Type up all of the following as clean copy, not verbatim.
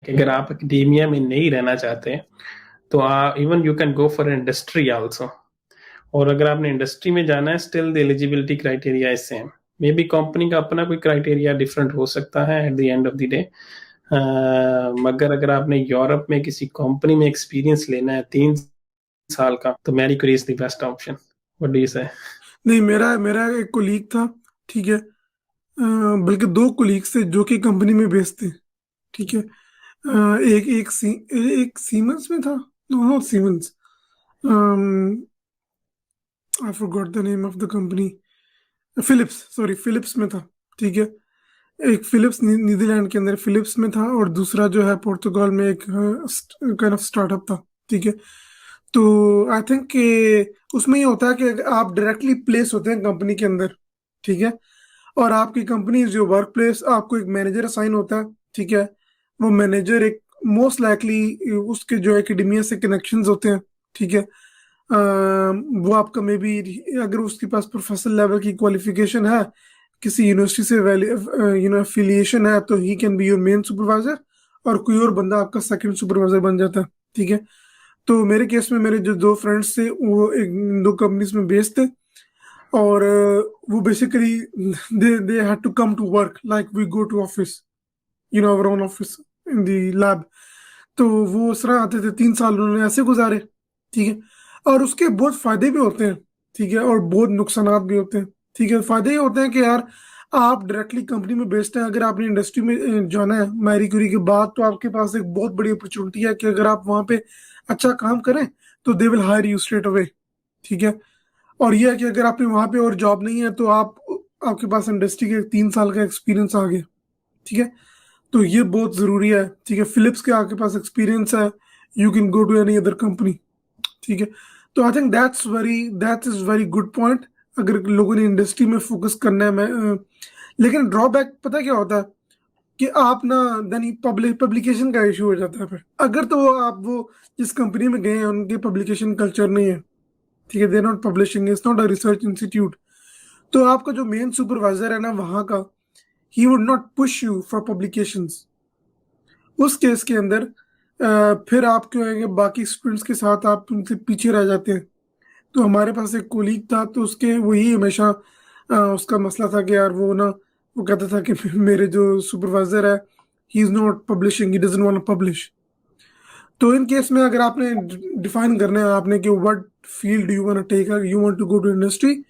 कि अगर आप एकेडेमिया में नहीं रहना चाहते तो even you can go for industry also. और अगर आपने इंडस्ट्री में जाना है, still the eligibility criteria is same. May be company का अपना कोई क्राइटेरिया डिफरेंट हो सकता है at the end of the day. मगर अगर आपने यूरोप में किसी कंपनी में एक्सपीरियंस लेना है 3 साल का, तो Marie Curie is the best option. What do you say? नहीं, मेरा मेरा एक कोलीग था, ठीक है। बल्कि दो कोलीग्स थे जो कि कंपनी में बेस्ड थे, ठीक है। एक सीमेंस में था। No, not Siemens. I forgot the name of the company. Philips, sorry, Philips में था, ठीक है। एक फिलिप्स नीदरलैंड के अंदर फिलिप्स में था, और दूसरा जो है पुर्तगाल में एक काइंड ऑफ स्टार्टअप था, ठीक है। तो आई थिंक कि उसमें ये होता है कि आप डायरेक्टली प्लेस होते हैं कंपनी के अंदर, ठीक है। और आपकी कंपनी जो वर्क प्लेस, आपको एक मैनेजर असाइन होता है, ठीक है। वो मैनेजर एक मोस्ट लाइकली उसके जो एकेडमिया से कनेक्शंस होते हैं, ठीक है। वो आपका मे बी, अगर उसके पास प्रोफेसर लेवल की क्वालिफिकेशन है, किसी यूनिवर्सिटी से एफिलिएशन है, तो he can be your main supervisor, और कोई और बंदा आपका सेकंड सुपरवाइजर बन जाता है, ठीक है। तो मेरे केस में मेरे जो दो फ्रेंड्स थे वो एक दो कंपनीज में बेस्ड थे, और वो basically they had to come to work like we go to office, our own office in the lab. तो वो उस तरह आते थे, 3 साल उन्होंने ऐसे गुजारे, ठीक है। और उसके बहुत फायदे भी होते हैं, ठीक है, और बहुत नुकसानात भी होते हैं, ठीक है। फायदे ये होते हैं कि यार, आप डायरेक्टली कंपनी में बेस्ड हैं, अगर आपने इंडस्ट्री में जाना है मैरी क्यूरी के बाद, तो आपके पास एक बहुत बड़ी अपॉर्चुनिटी है कि अगर आप वहाँ पे अच्छा काम करें तो they will hire you straight away, ठीक है। और यह है कि अगर आपने वहाँ पे और जॉब नहीं है, तो आपके पास इंडस्ट्री के 3 साल का एक्सपीरियंस आ गया, ठीक है। तो ये बहुत ज़रूरी है, ठीक है। फिलिप्स के आपके पास एक्सपीरियंस है, you can go to any other company, ठीक है। तो I think that is very good point, अगर लोगों ने इंडस्ट्री में फोकस करना है। लेकिन ड्रॉबैक पता है क्या होता है, कि आप ना देन पब्लिकेशन का इशू हो जाता है फिर। अगर तो आप वो जिस कंपनी में गए हैं उनके पब्लिकेशन कल्चर नहीं है, ठीक है, they not publishing, it's not a research institute, तो आपका जो मेन सुपरवाइजर है ना वहाँ का, he would not push you for publications. उस केस के अंदर फिर आप क्यों आएंगे, बाकी स्टूडेंट्स के साथ आप उनसे पीछे रह जाते हैं। तो हमारे पास एक कोलीग था, तो उसके वही हमेशा उसका मसला था कि यार वो ना, वो कहता था कि मेरे जो सुपरवाइजर है, he is not publishing, he doesn't want to publish. तो इन केस में अगर आपने डिफाइन करना है आपने कि what field you want to take, you want to go to industry,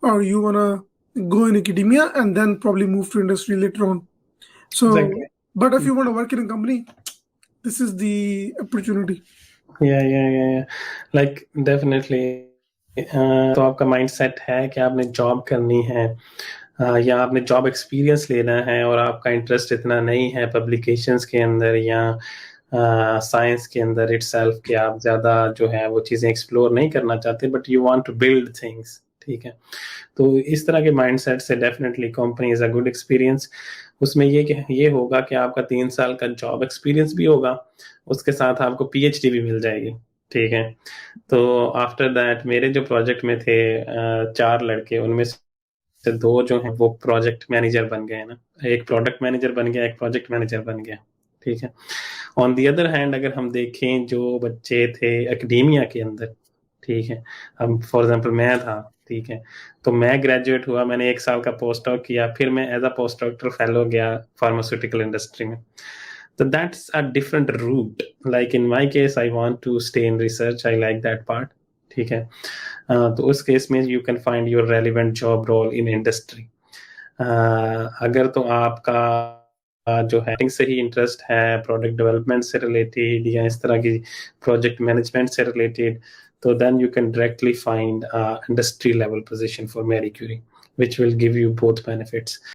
और you wanna go in academia and then probably move to industry later on. So, exactly. but if you want to work in a company, this is the opportunity. या like definitely. तो आपका mindset है कि आपने job करनी है, या आपने जॉब एक्सपीरियंस लेना है, और आपका इंटरेस्ट इतना नहीं है पब्लिकेशंस के अंदर या साइंस के अंदर इटसेल्फ, कि आप ज़्यादा जो है वो चीज़ें एक्सप्लोर नहीं करना चाहते, but you want to build things, ठीक है। तो इस तरह के माइंडसेट से definitely company is a good experience. उसमें ये होगा कि आपका 3 साल का जॉब एक्सपीरियंस भी होगा, उसके साथ आपको पीएचडी भी मिल जाएगी, ठीक है। तो आफ्टर दैट मेरे जो प्रोजेक्ट में थे 4 लड़के, उनमें से 2 जो हैं वो प्रोजेक्ट मैनेजर बन गए ना। एक प्रोडक्ट मैनेजर बन गया, एक प्रोजेक्ट मैनेजर बन गया, ठीक है। ऑन दी अदर हैंड अगर हम देखें जो बच्चे थे एकेडेमिया के अंदर, ठीक है, हम फॉर एग्जांपल मैं था, ठीक है। तो मैं ग्रेजुएट हुआ, मैंने 1 साल का पोस्ट डॉक किया, फिर मैं as a post doctor fellow गया फार्मास्यूटिकल इंडस्ट्री में। तो that's a different route. Like in my case I want to stay in research, I like that part, ठीक है। तो उस केस में you can find your relevant job role in industry. अगर तो आपका जो हैकिंग से ही इंटरेस्ट है, प्रोडक्ट डेवलपमेंट से रिलेटेड या इस तरह की प्रोजेक्ट मैनेजमेंट से रिलेटेड, तो then you can directly find a industry level position for Marie Curie, which will give you both benefits.